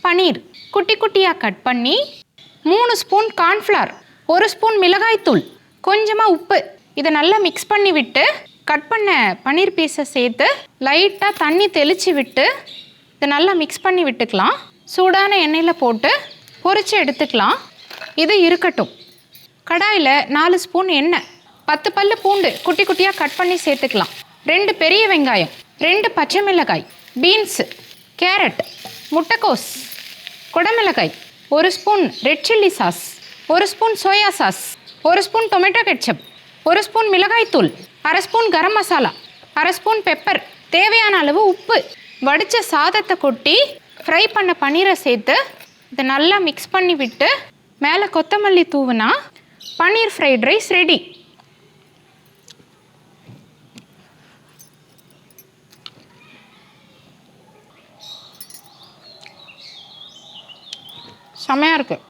பன்னீர் குட்டி குட்டியாக கட் பண்ணி, 3 ஸ்பூன் கார்ன்ஃப்ளவர், 1 ஸ்பூன் மிளகாய்த்தூள், கொஞ்சமாக உப்பு, இதை நல்லா மிக்ஸ் பண்ணி விட்டு கட் பண்ண பன்னீர் பீஸை சேர்த்து லைட்டாக தண்ணி தெளித்து விட்டு இதை நல்லா மிக்ஸ் பண்ணி விட்டுக்கலாம். சூடான எண்ணெயில் போட்டு பொரித்து எடுத்துக்கலாம். இது இருக்கட்டும். கடாயில் 4 ஸ்பூன் எண்ணெய், 10 பல்லு பூண்டு குட்டி குட்டியாக கட் பண்ணி சேர்த்துக்கலாம். 2 பெரிய வெங்காயம், 2 பச்சை மிளகாய், பீன்ஸு, கேரட், முட்டைக்கோஸ், குடமிளகாய், 1 spoon red chilli sauce, 1 spoon soya sauce, 1 spoon tomato ketchup, 1 spoon மிளகாய்த்தூள், 1/2 spoon garam masala, 1/2 spoon pepper, தேவையான அளவு உப்பு, வடித்த சாதத்தை கொட்டி ஃப்ரை பண்ண பன்னீரை சேர்த்து இதை நல்லா மிக்ஸ் பண்ணி விட்டு மேலே கொத்தமல்லி தூவுனா பன்னீர் ஃப்ரைட் ரைஸ் ரெடி. செமையாக இருக்குது.